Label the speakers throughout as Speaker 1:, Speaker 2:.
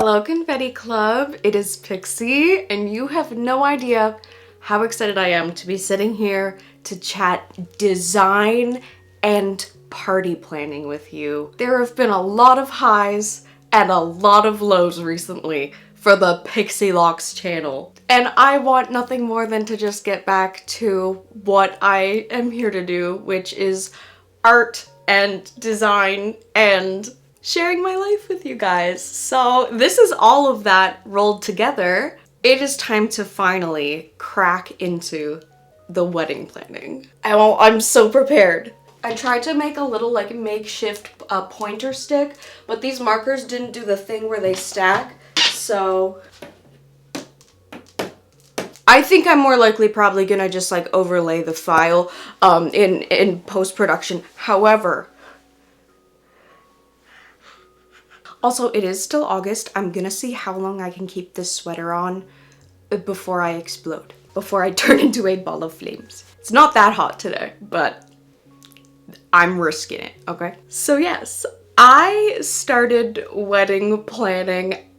Speaker 1: Hello Confetti Club, it is Pixie, and you have no idea how excited I am to be sitting here to chat design and party planning with you. There have been a lot of highs and a lot of lows recently for the Pixie Locks channel, and I want nothing more than to just get back to what I am here to do, which is art and design and sharing my life with you guys. So this is all of that rolled together. It is time to finally crack into the wedding planning. I'm so prepared. I tried to make a little like makeshift pointer stick, but these markers didn't do the thing where they stack, so I think I'm more likely probably gonna just like overlay the file in post-production. However, also, it is still August. I'm gonna see how long I can keep this sweater on before I explode, before I turn into a ball of flames. It's not that hot today, but I'm risking it, okay? So yes, I started wedding planning.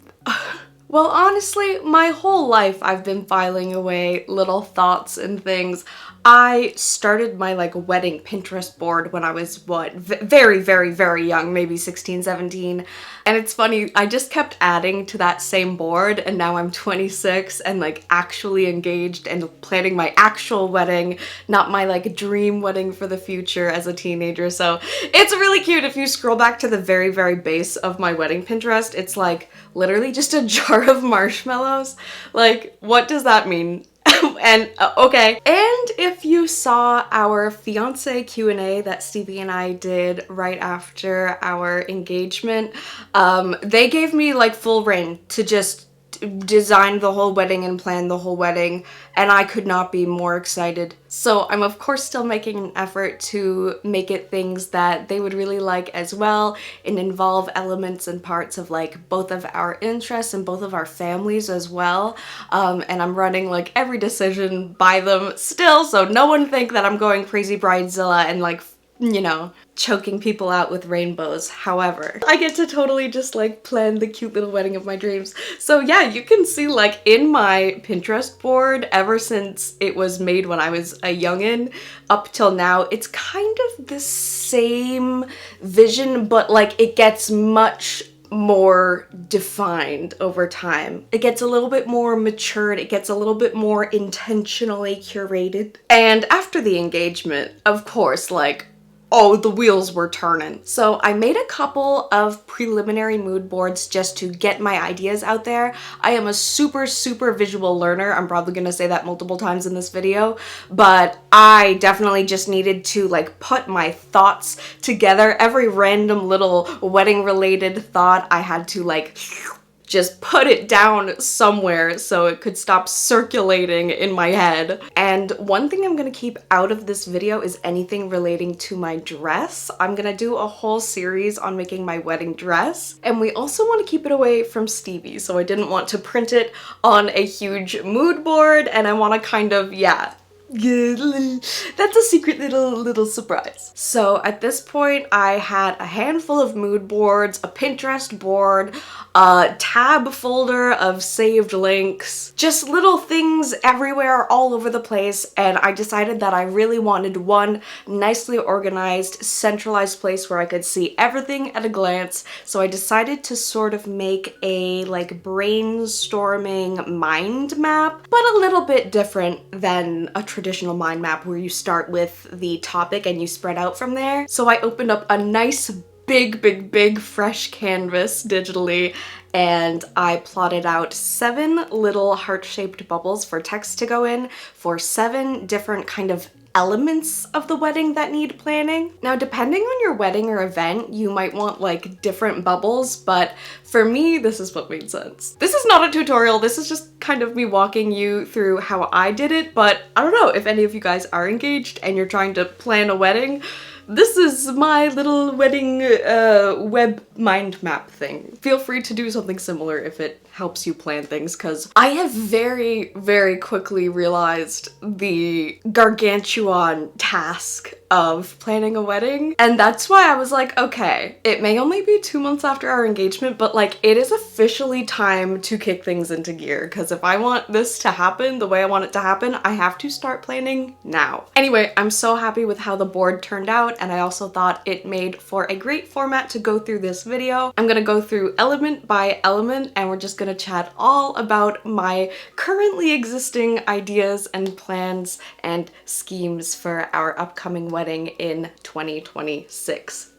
Speaker 1: Well, honestly, my whole life I've been filing away little thoughts and things. I started my like wedding Pinterest board when I was very, very, very young, maybe 16, 17. And it's funny, I just kept adding to that same board, and now I'm 26 and like actually engaged and planning my actual wedding, not my like dream wedding for the future as a teenager. So it's really cute. If you scroll back to the very, very base of my wedding Pinterest, it's like literally just a jar of marshmallows. Like, what does that mean? And okay. And if you saw our fiance Q&A that Stevie and I did right after our engagement, they gave me like full reign to just design the whole wedding and plan the whole wedding, and I could not be more excited. So I'm of course still making an effort to make it things that they would really like as well, and involve elements and parts of like both of our interests and both of our families as well. And I'm running like every decision by them still, so no one think that I'm going crazy bridezilla and like, you know, choking people out with rainbows. However, I get to totally just like plan the cute little wedding of my dreams. So yeah, you can see like in my Pinterest board, ever since it was made when I was a youngin' up till now, it's kind of the same vision, but like it gets much more defined over time. It gets a little bit more matured, it gets a little bit more intentionally curated. And after the engagement, of course, like, oh, the wheels were turning. So I made a couple of preliminary mood boards just to get my ideas out there. I am a super, super visual learner. I'm probably gonna say that multiple times in this video, but I definitely just needed to like put my thoughts together. Every random little wedding related thought, I had to like just put it down somewhere so it could stop circulating in my head. And one thing I'm gonna keep out of this video is anything relating to my dress. I'm gonna do a whole series on making my wedding dress, and we also want to keep it away from Stevie, so I didn't want to print it on a huge mood board, and I want to kind of, yeah, that's a secret little surprise. So at this point, I had a handful of mood boards, a Pinterest board, a tab folder of saved links, just little things everywhere all over the place, and I decided that I really wanted one nicely organized, centralized place where I could see everything at a glance. So I decided to sort of make a like brainstorming mind map, but a little bit different than a traditional mind map where you start with the topic and you spread out from there. So I opened up a nice big fresh canvas digitally, and I plotted out 7 little heart-shaped bubbles for text to go in for 7 different kind of elements of the wedding that need planning. Now, depending on your wedding or event, you might want like different bubbles, but for me, this is what made sense. This is not a tutorial, this is just kind of me walking you through how I did it, but I don't know if any of you guys are engaged and you're trying to plan a wedding, This is my little wedding web mind map thing. Feel free to do something similar if it helps you plan things, because I have very, very quickly realized the gargantuan task of planning a wedding. And that's why I was like, okay, it may only be 2 months after our engagement, but like it is officially time to kick things into gear, because if I want this to happen the way I want it to happen, I have to start planning now. Anyway, I'm so happy with how the board turned out, and I also thought it made for a great format to go through this video. I'm gonna go through element by element, and we're just gonna chat all about my currently existing ideas and plans and schemes for our upcoming wedding in 2026.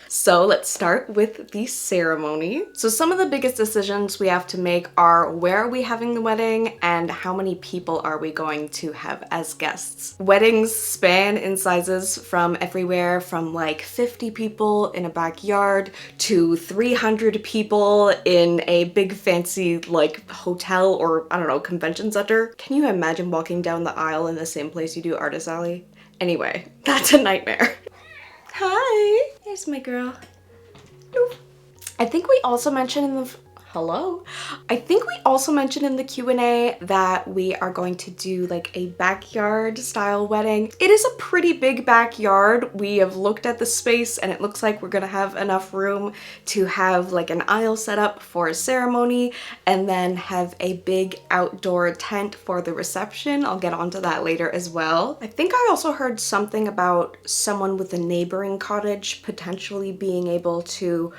Speaker 1: So let's start with the ceremony. So some of the biggest decisions we have to make are where are we having the wedding and how many people are we going to have as guests. Weddings span in sizes from everywhere from like 50 people in a backyard to 300 people in a big fancy like hotel or I don't know, convention center. Can you imagine walking down the aisle in the same place you do Artist Alley? Anyway, that's a nightmare. Hi! There's my girl. Oof. I think we also mentioned in the I think we also mentioned in the Q&A that we are going to do like a backyard style wedding. It is a pretty big backyard. We have looked at the space and it looks like we're gonna have enough room to have like an aisle set up for a ceremony and then have a big outdoor tent for the reception. I'll get onto that later as well. I think I also heard something about someone with a neighboring cottage potentially being able to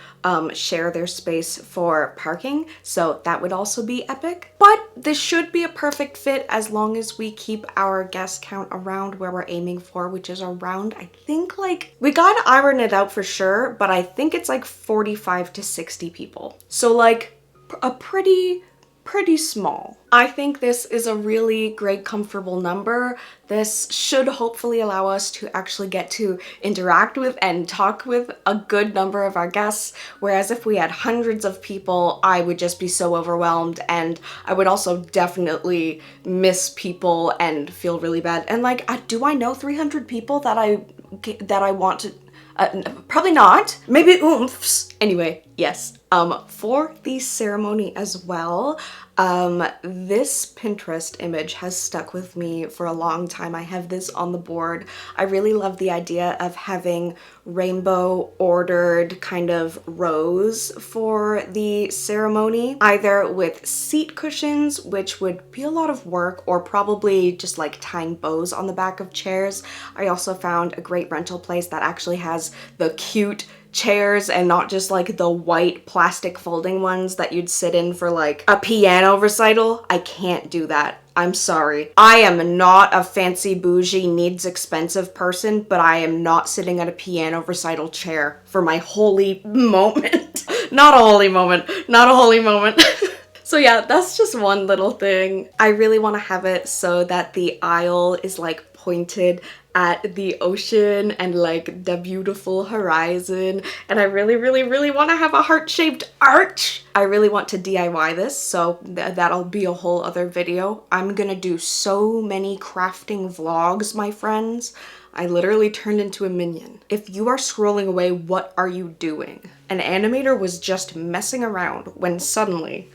Speaker 1: share their space for parking. So that would also be epic. But this should be a perfect fit as long as we keep our guest count around where we're aiming for, which is around, I think like, we gotta iron it out for sure, but I think it's like 45 to 60 people. So like a pretty small. I think this is a really great, comfortable number. This should hopefully allow us to actually get to interact with and talk with a good number of our guests, whereas if we had hundreds of people, I would just be so overwhelmed, and I would also definitely miss people and feel really bad. And like, do I know 300 people that I want to probably not. Maybe oomphs. Anyway, yes. For the ceremony as well, this Pinterest image has stuck with me for a long time. I have this on the board. I really love the idea of having rainbow ordered kind of rows for the ceremony, either with seat cushions, which would be a lot of work, or probably just like tying bows on the back of chairs. I also found a great rental place that actually has the cute chairs and not just like the white plastic folding ones that you'd sit in for like a piano recital. I can't do that. I'm sorry. I am not a fancy bougie needs expensive person, but I am not sitting at a piano recital chair for my holy moment. Not a holy moment. Not a holy moment. So yeah, that's just one little thing. I really want to have it so that the aisle is like pointed at the ocean and like the beautiful horizon, and I really want to have a heart-shaped arch. I really want to DIY this, so that'll be a whole other video. I'm gonna do so many crafting vlogs, my friends. I literally turned into a minion. If you are scrolling away, what are you doing? An animator was just messing around when suddenly,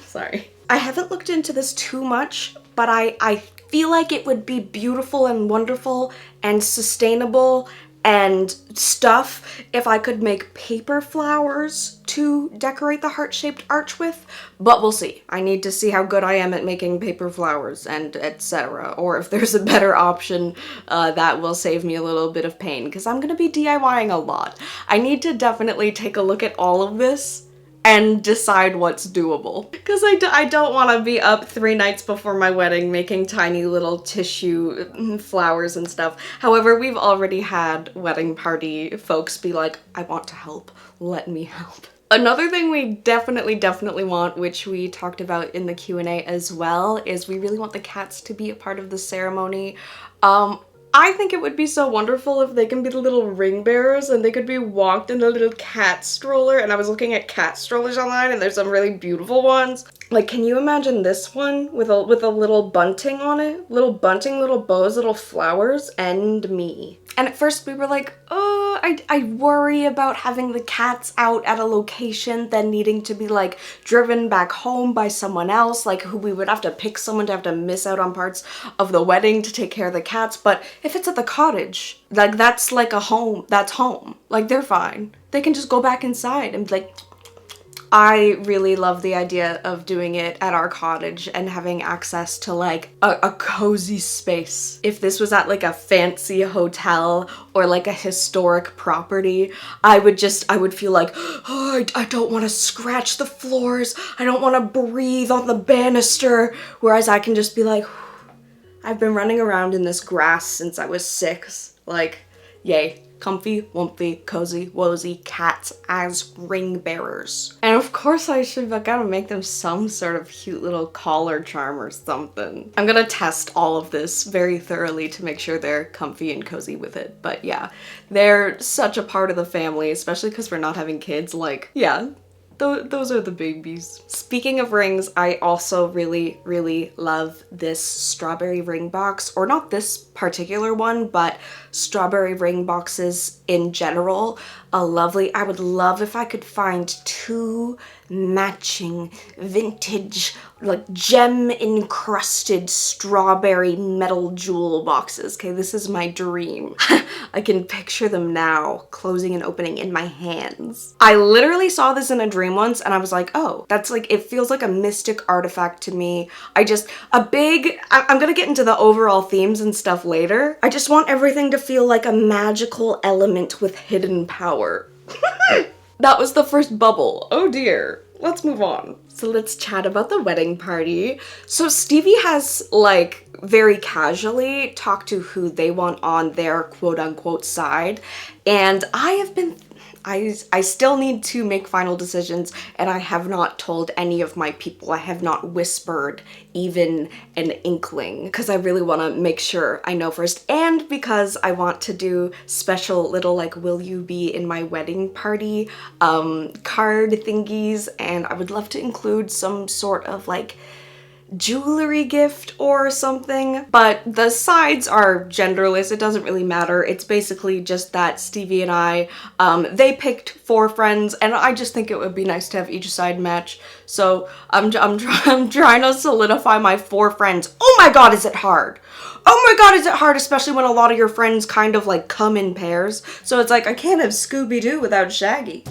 Speaker 1: sorry. I haven't looked into this too much, but I feel like it would be beautiful and wonderful and sustainable and stuff if I could make paper flowers to decorate the heart-shaped arch with, but we'll see. I need to see how good I am at making paper flowers and etc. Or if there's a better option that will save me a little bit of pain, because I'm gonna be DIYing a lot. I need to definitely take a look at all of this and decide what's doable. Because I don't want to be up 3 nights before my wedding making tiny little tissue flowers and stuff. However, we've already had wedding party folks be like, I want to help, let me help. Another thing we definitely want, which we talked about in the Q&A as well, is we really want the cats to be a part of the ceremony. I think it would be so wonderful if they can be the little ring bearers and they could be walked in a little cat stroller. And I was looking at cat strollers online and there's some really beautiful ones. Like, can you imagine this one with a little bunting on it? Little bunting, little bows, little flowers, and me. And at first we were like, oh, I worry about having the cats out at a location, then needing to be like driven back home by someone else, like who we would have to pick someone to have to miss out on parts of the wedding to take care of the cats. But if it's at the cottage, like that's like a home, that's home. Like they're fine. They can just go back inside and be like, I really love the idea of doing it at our cottage and having access to like a cozy space. If this was at like a fancy hotel or like a historic property, I would feel like, oh, I don't want to scratch the floors. I don't want to breathe on the banister. Whereas I can just be like, I've been running around in this grass since I was 6. Like, yay. Comfy, wumpy, cozy, wozy cats as ring bearers. And of course I gotta make them some sort of cute little collar charm or something. I'm gonna test all of this very thoroughly to make sure they're comfy and cozy with it. But yeah, they're such a part of the family, especially because we're not having kids. Like, yeah. Those are the babies. Speaking of rings, I also really, really love this strawberry ring box, or not this particular one, but strawberry ring boxes in general. I would love if I could find 2 matching vintage, like gem encrusted strawberry metal jewel boxes. Okay, this is my dream. I can picture them now, closing and opening in my hands. I literally saw this in a dream once and I was like, oh, that's like, it feels like a mystic artifact to me. I'm gonna get into the overall themes and stuff later. I just want everything to feel like a magical element with hidden power. That was the first bubble. Oh dear. Let's move on. So let's chat about the wedding party. So Stevie has like very casually talked to who they want on their quote unquote side. And I still need to make final decisions, and I have not told any of my people. I have not whispered even an inkling because I really want to make sure I know first, and because I want to do special little like will you be in my wedding party card thingies, and I would love to include some sort of like jewelry gift or something, but the sides are genderless. It doesn't really matter. It's basically just that Stevie and I, they picked 4 friends, and I just think it would be nice to have each side match. So I'm trying to solidify my 4 friends. Oh my god, is it hard? Oh my god, is it hard, especially when a lot of your friends kind of like come in pairs. So it's like, I can't have Scooby-Doo without Shaggy.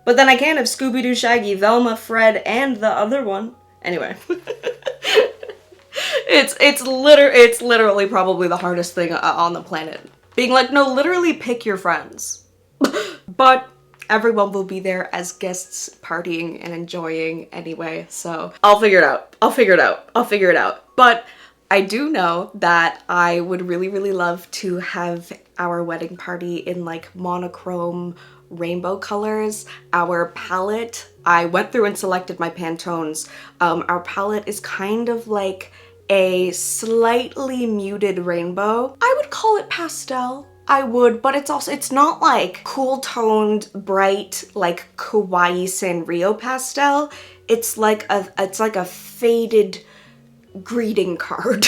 Speaker 1: But then I can't have Scooby-Doo, Shaggy, Velma, Fred, and the other one. Anyway. It's literally probably the hardest thing on the planet. Being like, no, literally pick your friends. But everyone will be there as guests partying and enjoying anyway, so I'll figure it out. But I do know that I would really, really love to have our wedding party in like monochrome rainbow colors. Our palette, I went through and selected my Pantones. Our palette is kind of like a slightly muted rainbow. I would call it pastel. I would, but it's not like cool toned, bright, like Kawaii Sanrio pastel. It's like a faded greeting card.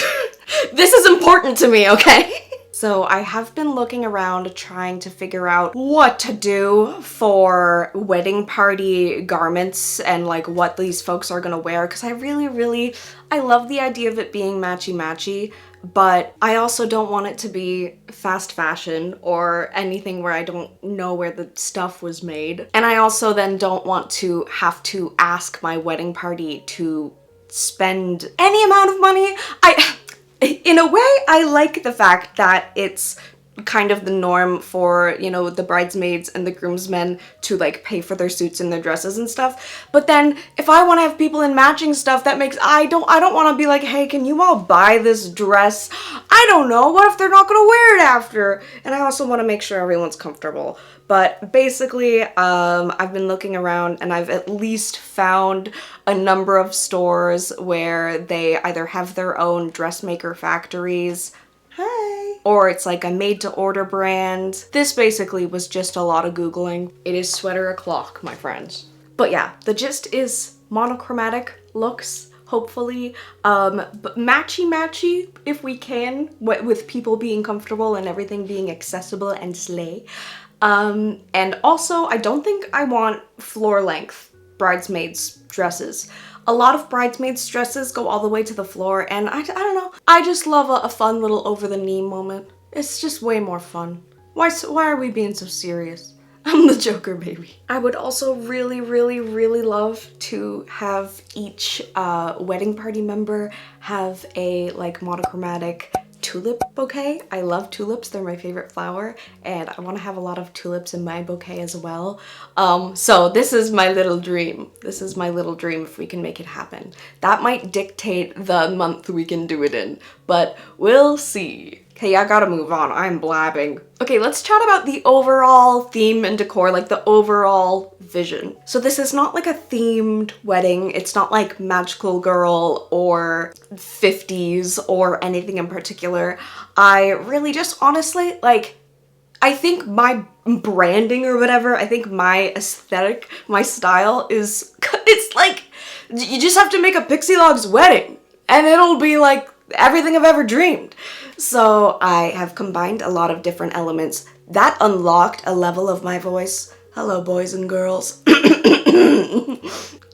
Speaker 1: This is important to me, okay? So I have been looking around trying to figure out what to do for wedding party garments and like what these folks are gonna wear, because I love the idea of it being matchy-matchy, but I also don't want it to be fast fashion or anything where I don't know where the stuff was made. And I also then don't want to have to ask my wedding party to spend any amount of money. In a way, I like the fact that it's kind of the norm for, you know, the bridesmaids and the groomsmen to like pay for their suits and their dresses and stuff. But then if I want to have people in matching stuff, that makes, I don't want to be like, hey, can you all buy this dress? I don't know. What if they're not going to wear it after? And I also want to make sure everyone's comfortable. But basically, I've been looking around and I've at least found a number of stores where they either have their own dressmaker factories, or it's like a made-to-order brand. This basically was just a lot of Googling. It is sweater o'clock, my friends. But yeah, the gist is monochromatic looks hopefully. But matchy if we can, with people being comfortable and everything being accessible and slay. And also, I don't think I want floor-length bridesmaids dresses. A lot of bridesmaids dresses go all the way to the floor, and I don't know. I just love a fun little over-the-knee moment. It's just way more fun. Why are we being so serious? I'm the Joker, baby. I would also really love to have each wedding party member have a like monochromatic tulip bouquet. I love tulips, they're my favorite flower, and I want to have a lot of tulips in my bouquet as well. So this is my little dream. This is my little dream if we can make it happen. That might dictate the month we can do it in, but we'll see. Okay, I gotta move on. I'm blabbing. Okay, let's chat about the overall theme and decor, like the overall vision. So this is not like a themed wedding. It's not like Magical Girl or 50s or anything in particular. I really just honestly, like, I think my branding or whatever, I think my aesthetic, my style is, it's like, you just have to make a Pixie Log's wedding and it'll be like everything I've ever dreamed. So I have combined a lot of different elements. That unlocked a level of my voice. Hello, boys and girls.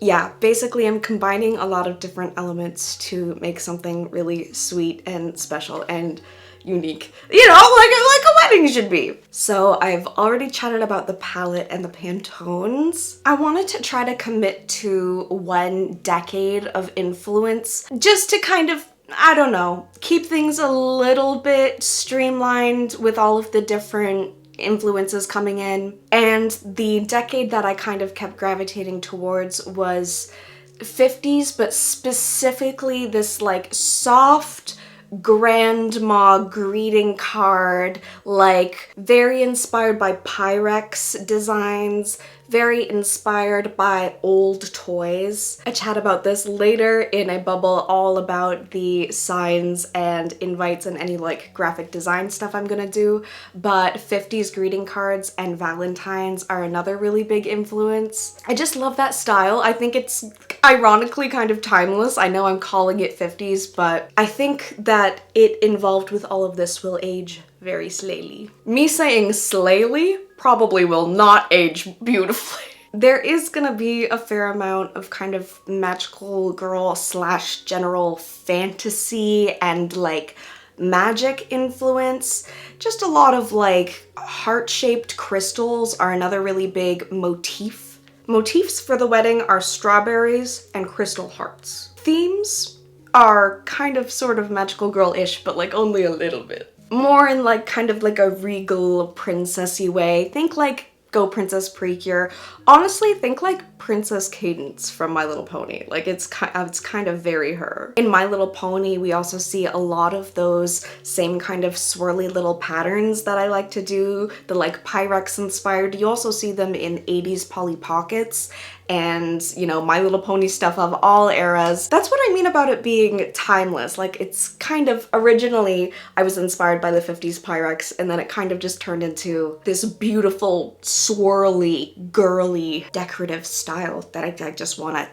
Speaker 1: Yeah, basically I'm combining a lot of different elements to make something really sweet and special and unique. You know, like a wedding should be. So I've already chatted about the palette and the Pantones. I wanted to try to commit to 1 decade of influence just to kind of, I don't know, keep things a little bit streamlined with all of the different influences coming in. And the decade that I kind of kept gravitating towards was 50s, but specifically this like soft grandma greeting card, like very inspired by Pyrex designs, very inspired by old toys. I chat about this later in a bubble all about the signs and invites and any like graphic design stuff I'm gonna do, but 50s greeting cards and Valentines are another really big influence. I just love that style. I think it's ironically kind of timeless. I know I'm calling it 50s, but I think that it involved with all of this will age very slayly. Me saying slayly probably will not age beautifully. There is gonna be a fair amount of kind of magical girl slash general fantasy and like magic influence. Just a lot of like heart-shaped crystals are another really big motif. Motifs for the wedding are strawberries and crystal hearts. Themes are kind of sort of magical girl-ish, but like only a little bit. More in like kind of like a regal princessy way. Think like Go Princess Precure. Honestly, think like Princess Cadence from My Little Pony. Like it's kind of very her. In My Little Pony, we also see a lot of those same kind of swirly little patterns that I like to do, the like Pyrex inspired. You also see them in 80s Polly Pockets and, you know, My Little Pony stuff of all eras. That's what I mean about it being timeless. Like it's kind of, originally I was inspired by the 50s Pyrex and then it kind of just turned into this beautiful, swirly, girly, decorative style that I just wanna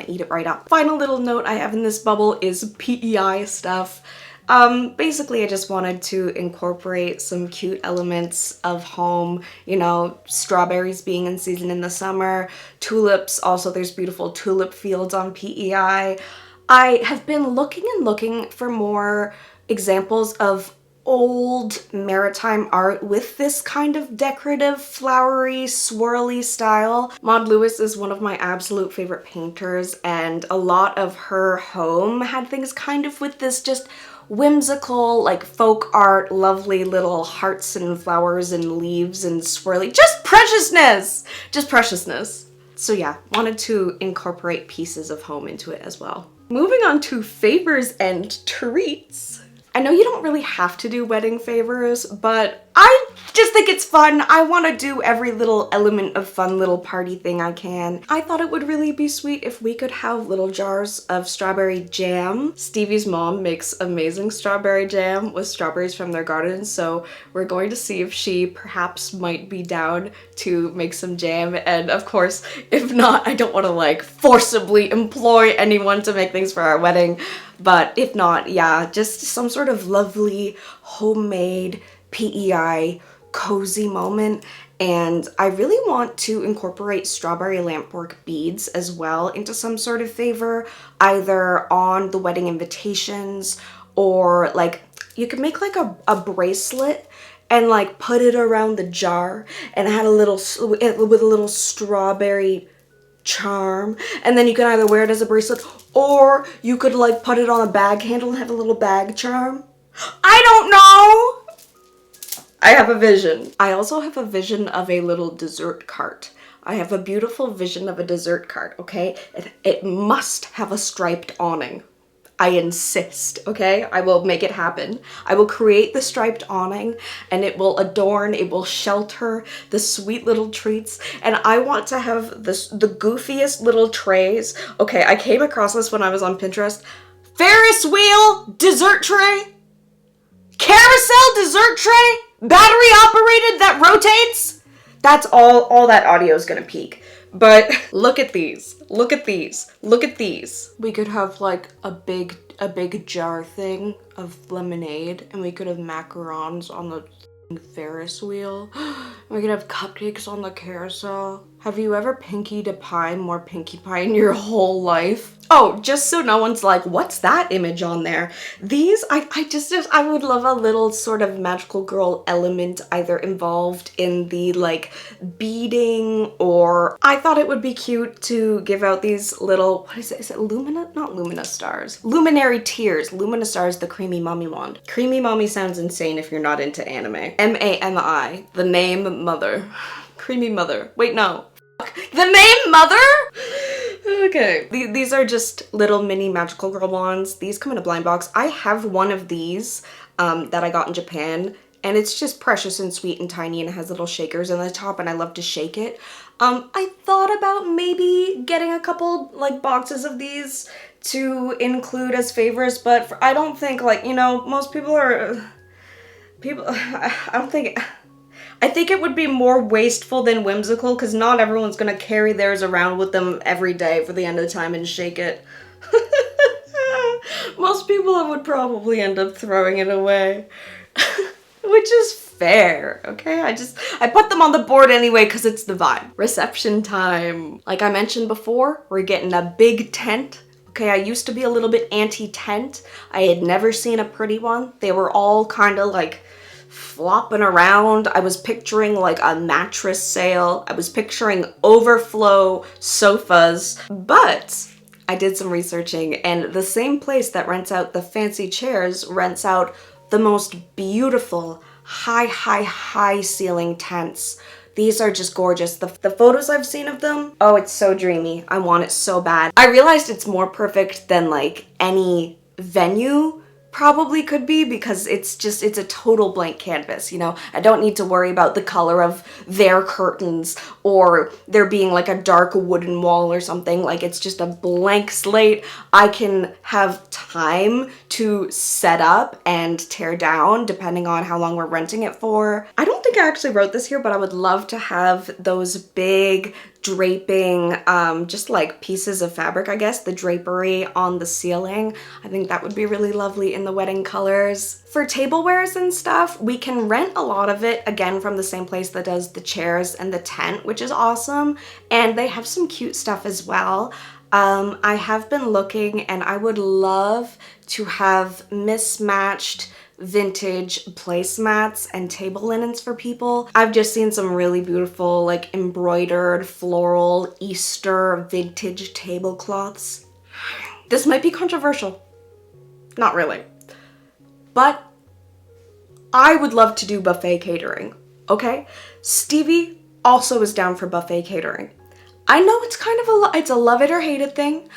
Speaker 1: eat it right up. Final little note I have in this bubble is PEI stuff. Basically I just wanted to incorporate some cute elements of home, you know, strawberries being in season in the summer, tulips, also there's beautiful tulip fields on PEI. I have been looking for more examples of old maritime art with this kind of decorative, flowery, swirly style. Maud Lewis is one of my absolute favorite painters, and a lot of her home had things kind of with this just whimsical, like folk art, lovely little hearts and flowers and leaves and swirly, just preciousness! Just preciousness. So yeah, wanted to incorporate pieces of home into it as well. Moving on to favors and treats. I know you don't really have to do wedding favors, but I just think it's fun. I want to do every little element of fun little party thing I can. I thought it would really be sweet if we could have little jars of strawberry jam. Stevie's mom makes amazing strawberry jam with strawberries from their garden, so we're going to see if she perhaps might be down to make some jam. And of course, if not, I don't want to like forcibly employ anyone to make things for our wedding. But if not, yeah, just some sort of lovely homemade PEI cozy moment. And I really want to incorporate strawberry lampwork beads as well into some sort of favor, either on the wedding invitations, or like you could make like a bracelet and like put it around the jar and had a little with a little strawberry charm, and then you can either wear it as a bracelet or you could like put it on a bag handle and have a little bag charm. I don't know. I have a vision. I also have a vision of a little dessert cart. I have a beautiful vision of a dessert cart, okay? It must have a striped awning. I insist, okay? I will make it happen. I will create the striped awning and it will adorn, it will shelter the sweet little treats. And I want to have the goofiest little trays. Okay, I came across this when I was on Pinterest. Ferris wheel dessert tray. Carousel dessert tray. Battery operated that rotates. That's all that audio is gonna peak. But look at these, look at these, look at these. We could have like a big jar thing of lemonade, and we could have macarons on the Ferris wheel. We could have cupcakes on the carousel. Have you ever pinkied a pie more Pinkie Pie in your whole life? Oh, just so no one's like, what's that image on there? These, I would love a little sort of magical girl element either involved in the like beading, or I thought it would be cute to give out these little, what is it? Is it Lumina? Not Lumina stars. Luminary tears. Lumina stars, the creamy mommy wand. Creamy mommy sounds insane if you're not into anime. M-A-M-I, the name mother. Creamy mother. Wait, no. The name mother? Okay. These are just little mini magical girl wands. These come in a blind box. I have one of these that I got in Japan, and it's just precious and sweet and tiny, and it has little shakers in the top, and I love to shake it. I thought about maybe getting a couple like boxes of these to include as favors, but I don't think, like, you know, most people are I think it would be more wasteful than whimsical, because not everyone's gonna carry theirs around with them every day for the end of the time and shake it. Most people would probably end up throwing it away. Which is fair, okay? I put them on the board anyway because it's the vibe. Reception time. Like I mentioned before, we're getting a big tent. Okay, I used to be a little bit anti-tent. I had never seen a pretty one. They were all kind of like flopping around. I was picturing like a mattress sale. I was picturing overflow sofas, but I did some researching, and the same place that rents out the fancy chairs rents out the most beautiful high ceiling tents. These are just gorgeous. The photos I've seen of them, oh, it's so dreamy. I want it so bad. I realized it's more perfect than like any venue probably could be, because it's a total blank canvas, you know? I don't need to worry about the color of their curtains or there being like a dark wooden wall or something. Like, it's just a blank slate. I can have time to set up and tear down depending on how long we're renting it for. I don't think I actually wrote this here, but I would love to have those big draping, just like pieces of fabric, I guess, the drapery on the ceiling. I think that would be really lovely in the wedding colors. For tablewares and stuff, we can rent a lot of it, again, from the same place that does the chairs and the tent, which is awesome. And they have some cute stuff as well. I have been looking, and I would love to have mismatched vintage placemats and table linens for people. I've just seen some really beautiful like embroidered floral Easter vintage tablecloths. This might be controversial. Not really. But I would love to do buffet catering, okay? Stevie also is down for buffet catering. I know it's kind of it's a love it or hate it thing.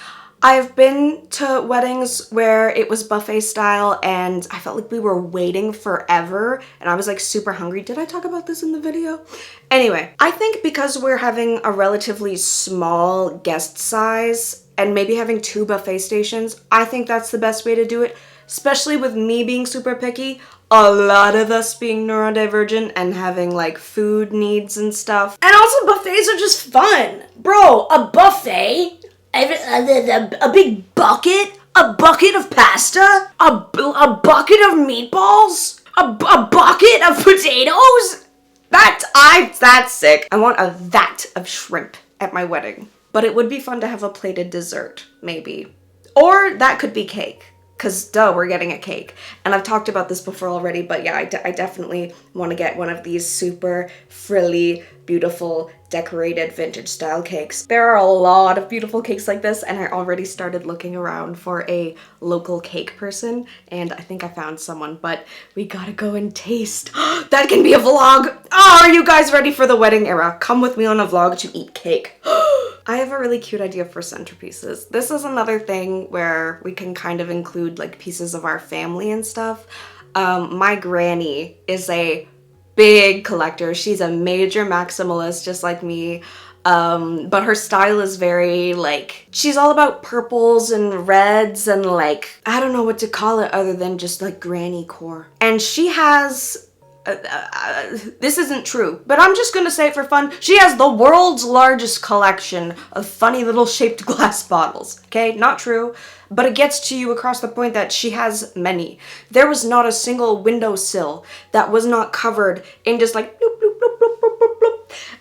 Speaker 1: I've been to weddings where it was buffet style and I felt like we were waiting forever and I was like super hungry. Did I talk about this in the video? Anyway, I think because we're having a relatively small guest size and maybe having 2 buffet stations, I think that's the best way to do it, especially with me being super picky. A lot of us being neurodivergent and having like food needs and stuff. And also buffets are just fun. Bro, a buffet? A big bucket? A bucket of pasta? A bucket of meatballs? A bucket of potatoes? That's sick. I want a vat of shrimp at my wedding. But it would be fun to have a plated dessert, maybe. Or that could be cake. Because, duh, we're getting a cake. And I've talked about this before already, but yeah, I definitely want to get one of these super frilly, beautiful, decorated vintage style cakes. There are a lot of beautiful cakes like this, and I already started looking around for a local cake person, and I think I found someone, but we gotta go and taste. That can be a vlog! Oh, are you guys ready for the wedding era? Come with me on a vlog to eat cake. I have a really cute idea for centerpieces. This is another thing where we can kind of include like pieces of our family and stuff. My granny is a big collector. She's a major maximalist just like me. But her style is very like, she's all about purples and reds and like, I don't know what to call it other than just like granny core. And she has this isn't true, but I'm just gonna say it for fun. She has the world's largest collection of funny little shaped glass bottles. Okay, not true, but it gets to you across the point that she has many. There was not a single windowsill that was not covered in just like bloop, bloop, bloop, bloop, bloop, bloop, bloop.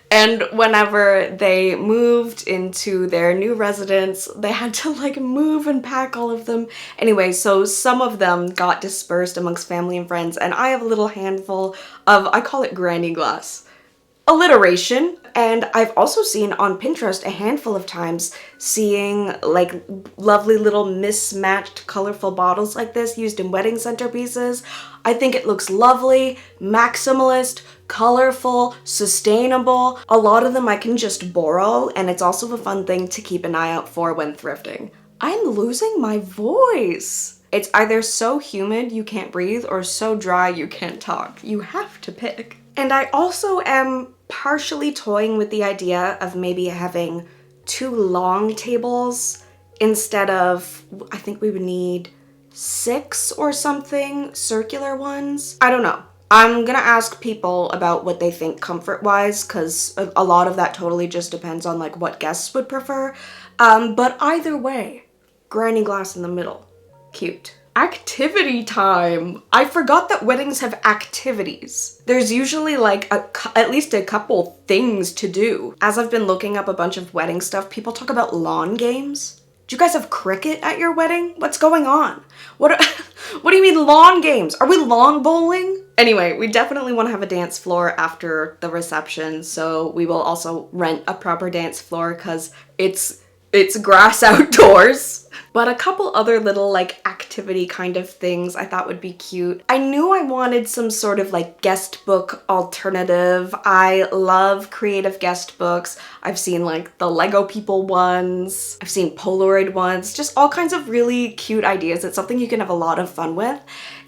Speaker 1: And whenever they moved into their new residence, they had to like move and pack all of them. Anyway, so some of them got dispersed amongst family and friends, and I have a little handful of, I call it granny glass. Alliteration. And I've also seen on Pinterest a handful of times seeing like lovely little mismatched colorful bottles like this used in wedding centerpieces. I think it looks lovely, maximalist, colorful, sustainable. A lot of them I can just borrow, and it's also a fun thing to keep an eye out for when thrifting. I'm losing my voice. It's either so humid you can't breathe or so dry you can't talk. You have to pick. And I also am partially toying with the idea of maybe having 2 long tables instead of, I think we would need 6 or something, circular ones. I don't know. I'm gonna ask people about what they think comfort-wise, because a lot of that totally just depends on like what guests would prefer. But either way, granny glass in the middle. Cute. Activity time! I forgot that weddings have activities. There's usually like at least a couple things to do. As I've been looking up a bunch of wedding stuff, people talk about lawn games. Do you guys have cricket at your wedding? What's going on? What do you mean lawn games? Are we lawn bowling? Anyway, we definitely want to have a dance floor after the reception, so we will also rent a proper dance floor because it's grass outdoors. But a couple other little like activity kind of things I thought would be cute. I knew I wanted some sort of like guest book alternative. I love creative guest books. I've seen like the Lego people ones. I've seen Polaroid ones. Just all kinds of really cute ideas. It's something you can have a lot of fun with.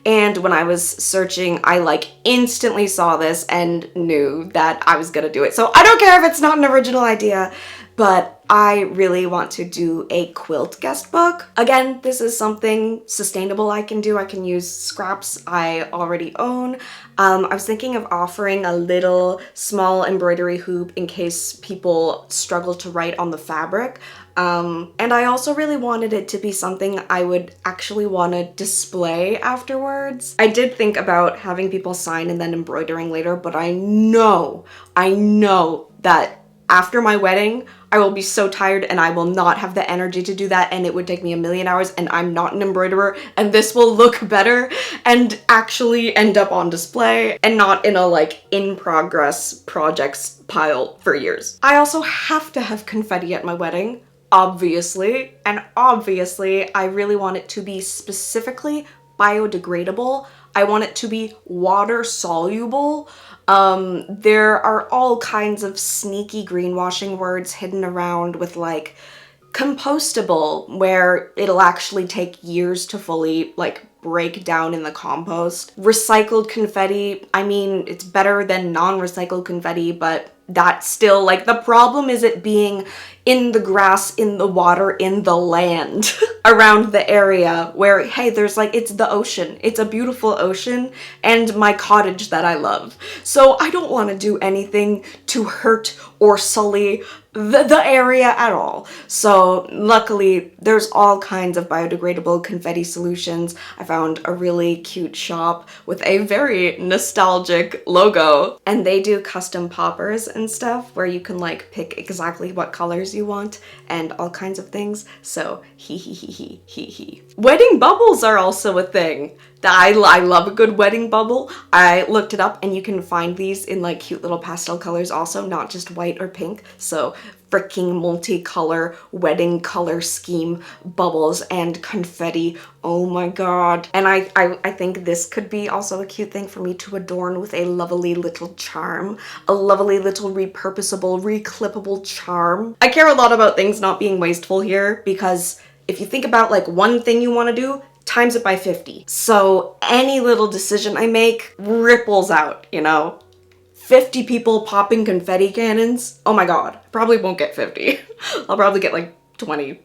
Speaker 1: And when I was searching, I like instantly saw this and knew that I was gonna do it. So I don't care if it's not an original idea, but I really want to do a quilt guest book. Again, this is something sustainable I can do. I can use scraps I already own. I was thinking of offering a little small embroidery hoop in case people struggle to write on the fabric. And I also really wanted it to be something I would actually want to display afterwards. I did think about having people sign and then embroidering later, but I know that after my wedding, I will be so tired and I will not have the energy to do that, and it would take me a million hours, and I'm not an embroiderer, and this will look better and actually end up on display and not in a like in progress projects pile for years. I also have to have confetti at my wedding, obviously, and obviously I really want it to be specifically biodegradable. I want it to be water soluble. There are all kinds of sneaky greenwashing words hidden around with like compostable, where it'll actually take years to fully, like, break down in the compost. Recycled confetti, I mean, it's better than non-recycled confetti, but that's still, like, the problem is it being in the grass, in the water, in the land around the area where, hey, there's like, it's the ocean. It's a beautiful ocean and my cottage that I love. So I don't want to do anything to hurt or sully the area at all. So luckily there's all kinds of biodegradable confetti solutions. I found a really cute shop with a very nostalgic logo, and they do custom poppers and stuff where you can like pick exactly what colors you want and all kinds of things. So hee. Wedding bubbles are also a thing. I love a good wedding bubble. I looked it up and you can find these in like cute little pastel colors also, not just white or pink. So freaking multicolor wedding color scheme bubbles and confetti. Oh my god. And I think this could be also a cute thing for me to adorn with a lovely little charm. A lovely little repurposable, reclippable charm. I care a lot about things not being wasteful here, because if you think about like one thing you want to do, times it by 50. So any little decision I make ripples out, you know? 50 people popping confetti cannons? Oh my god, probably won't get 50. I'll probably get like 25.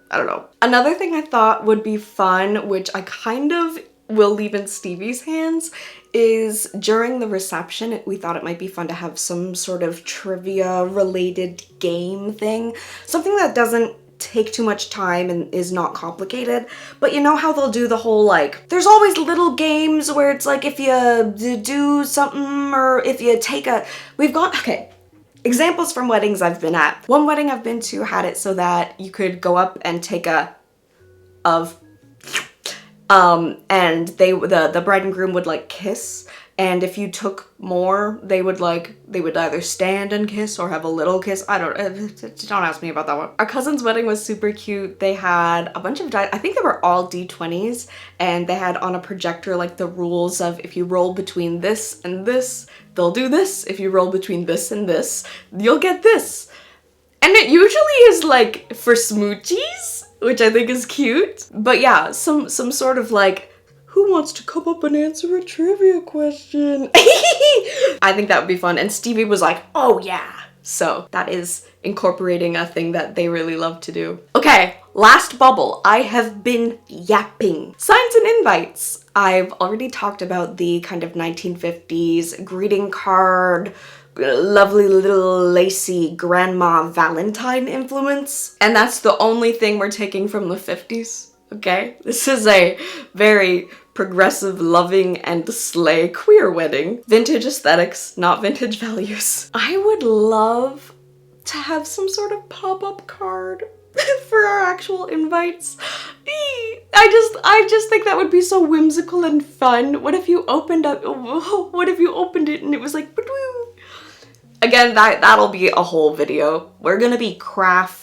Speaker 1: I don't know. Another thing I thought would be fun, which I kind of will leave in Stevie's hands, is during the reception, we thought it might be fun to have some sort of trivia related game thing. Something that doesn't take too much time and is not complicated, but you know how they'll do the whole like, there's always little games where it's like if you do something or if you take a, okay, examples from weddings I've been at. One wedding I've been to had it so that you could go up and take a and the bride and groom would like kiss, and if you took more, they would either stand and kiss or have a little kiss. Don't ask me about that one. Our cousin's wedding was super cute. They had a bunch of I think they were all D20s, and they had on a projector like the rules of if you roll between this and this, they'll do this. If you roll between this and this, you'll get this. And it usually is like for smoochies, which I think is cute. But yeah, some sort of like, who wants to come up and answer a trivia question? I think that would be fun. And Stevie was like, oh yeah. So that is incorporating a thing that they really love to do. Okay, last bubble. I have been yapping. Signs and invites. I've already talked about the kind of 1950s greeting card, lovely little lacy grandma Valentine influence. And that's the only thing we're taking from the 50s. Okay, this is a very progressive, loving, and slay queer wedding. Vintage aesthetics, not vintage values. I would love to have some sort of pop-up card for our actual invites. I just think that would be so whimsical and fun. What if you opened it and it was like, again, that'll be a whole video. We're gonna be crafting.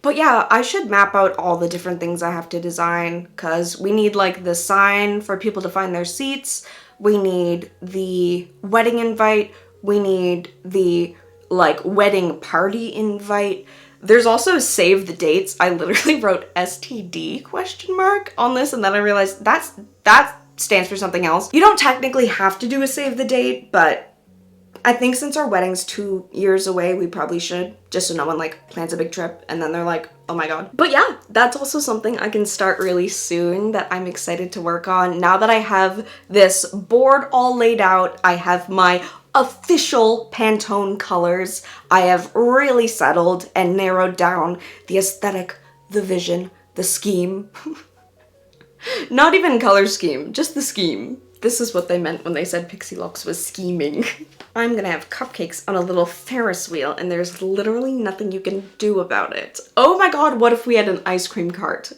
Speaker 1: But yeah, I should map out all the different things I have to design, because we need like the sign for people to find their seats. We need the wedding invite. We need the like wedding party invite. There's also save the dates. I literally wrote STD ? On this, and then I realized that stands for something else. You don't technically have to do a save the date, but I think since our wedding's 2 years away, we probably should, just so no one like plans a big trip and then they're like, oh my god. But yeah, that's also something I can start really soon that I'm excited to work on. Now that I have this board all laid out, I have my official Pantone colors. I have really settled and narrowed down the aesthetic, the vision, the scheme. Not even color scheme, just the scheme. This is what they meant when they said Pixie Lux was scheming. I'm gonna have cupcakes on a little Ferris wheel, and there's literally nothing you can do about it. Oh my god, what if we had an ice cream cart?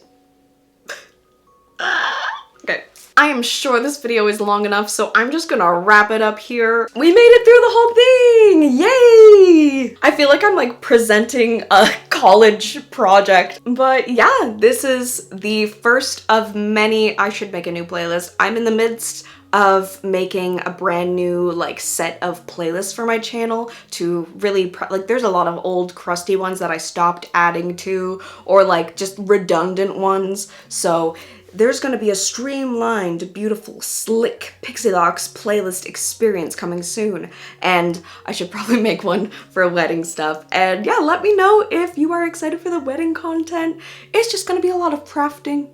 Speaker 1: Okay. I am sure this video is long enough, so I'm just gonna wrap it up here. We made it through the whole thing! Yay! I feel like I'm like presenting a college project. But yeah, this is the first of many. I should make a new playlist. I'm in the midst of making a brand new like set of playlists for my channel to really like there's a lot of old crusty ones that I stopped adding to, or like just redundant ones. So there's gonna be a streamlined, beautiful, slick Pixielox playlist experience coming soon, and I should probably make one for wedding stuff. And yeah, let me know if you are excited for the wedding content. It's just gonna be a lot of crafting.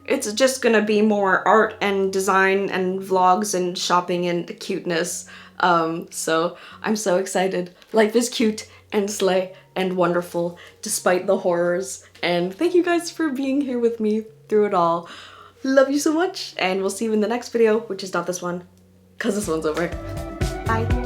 Speaker 1: It's just gonna be more art and design and vlogs and shopping and cuteness. So I'm so excited. Life is cute and slay and wonderful despite the horrors. And thank you guys for being here with me through it all. Love you so much, and we'll see you in the next video, which is not this one, because this one's over. Bye.